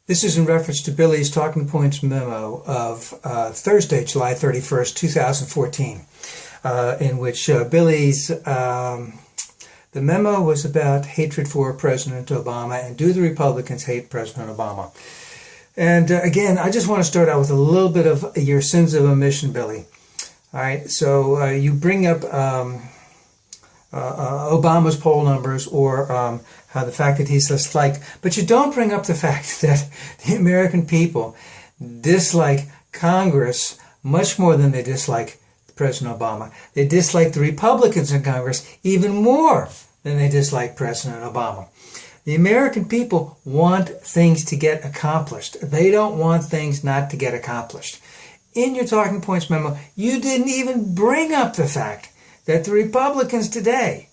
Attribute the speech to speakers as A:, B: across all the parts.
A: This is in reference to Billy's Talking Points memo of Thursday, July 31st, 2014, in which the memo was about hatred for President Obama and do the Republicans hate President Obama? And again, I just want to start out with a little bit of your sins of omission, Billy. All right, so you bring up Obama's poll numbers or how the fact that he's disliked, but you don't bring up the fact that the American people dislike Congress much more than they dislike President Obama. They dislike the Republicans in Congress even more than they dislike President Obama. The American people want things to get accomplished. They don't want things not to get accomplished. In your Talking Points memo, you didn't even bring up the fact that the Republicans today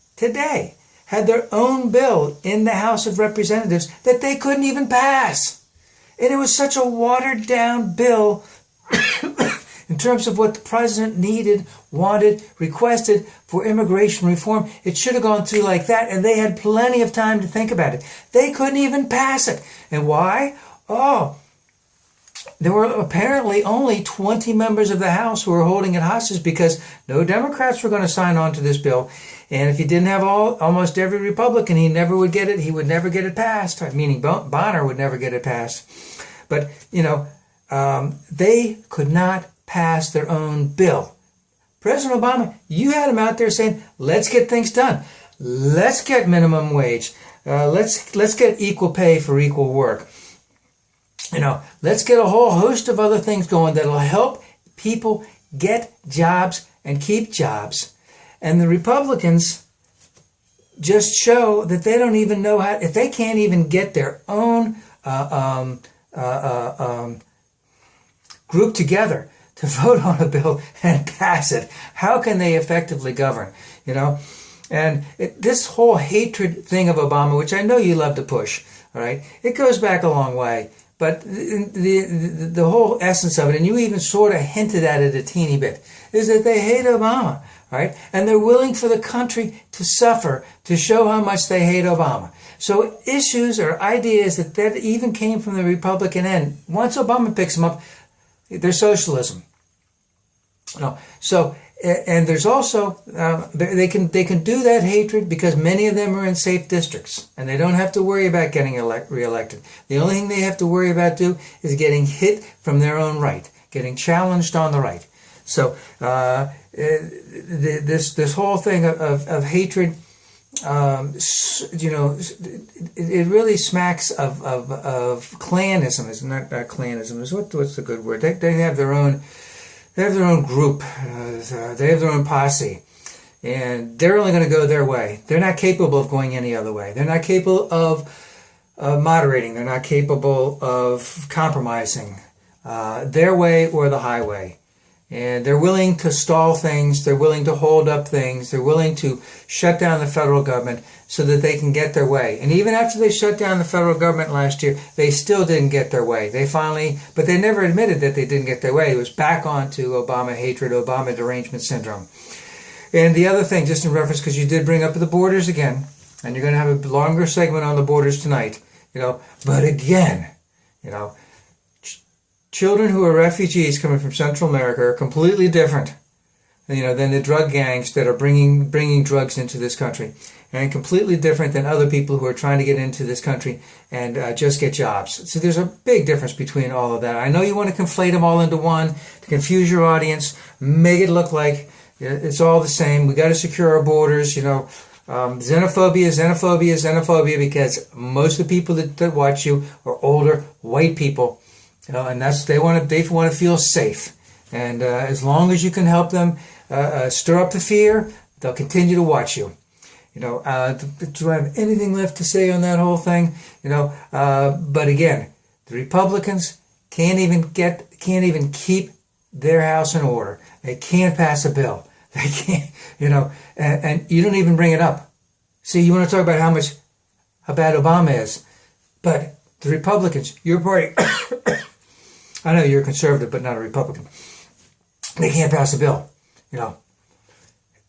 A: had their own bill in the House of Representatives that they couldn't even pass. And it was such a watered down bill in terms of what the president needed, wanted, requested for immigration reform. It should have gone through like that, and they had plenty of time to think about it. They couldn't even pass it. And why? Oh, there were apparently only 20 members of the House who were holding it hostage because no Democrats were going to sign on to this bill. And if you didn't have almost every Republican, he never would get it. He would never get it passed, meaning Bonner would never get it passed. But, they could not pass their own bill. President Obama, you had him out there saying, let's get things done. Let's get minimum wage. Let's get equal pay for equal work. Let's get a whole host of other things going that'll help people get jobs and keep jobs. And the Republicans just show that they don't even know how, if they can't even get their own group together to vote on a bill and pass it, how can they effectively govern? And this whole hatred thing of Obama, which I know you love to push, all right, it goes back a long way. But the whole essence of it, and you even sort of hinted at it a teeny bit, is that they hate Obama, right? And they're willing for the country to suffer to show how much they hate Obama. So issues or ideas that even came from the Republican end, once Obama picks them up, they're socialism. So, and there's also, they can do that hatred because many of them are in safe districts and they don't have to worry about getting reelected. The only thing they have to worry about is getting hit from their own right, getting challenged on the right. So this whole thing of hatred, it really smacks of clanism. It's not clanism. What's the good word? They have their own. They have their own group. They have their own posse. And they're only going to go their way. They're not capable of going any other way. They're not capable of moderating. They're not capable of compromising their way or the highway. And they're willing to stall things. They're willing to hold up things. They're willing to shut down the federal government so that they can get their way. And even after they shut down the federal government last year, they still didn't get their way. But they never admitted that they didn't get their way. It was back on to Obama hatred, Obama derangement syndrome. And the other thing, just in reference, because you did bring up the borders again, and you're going to have a longer segment on the borders tonight, but again, children who are refugees coming from Central America are completely different, than the drug gangs that are bringing drugs into this country, and completely different than other people who are trying to get into this country and just get jobs. So there's a big difference between all of that. I know you want to conflate them all into one to confuse your audience, make it look like it's all the same. We got to secure our borders. Xenophobia, because most of the people that watch you are older white people. And they want to feel safe, and as long as you can help them stir up the fear, they'll continue to watch you. Do I have anything left to say on that whole thing? But again, the Republicans can't even keep their house in order. They can't pass a bill. They can't, and you don't even bring it up. See, you want to talk about how bad Obama is, but the Republicans, your party. I know you're a conservative, but not a Republican. They can't pass a bill.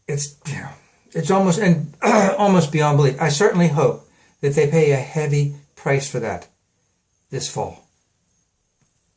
A: It's almost almost beyond belief. I certainly hope that they pay a heavy price for that this fall.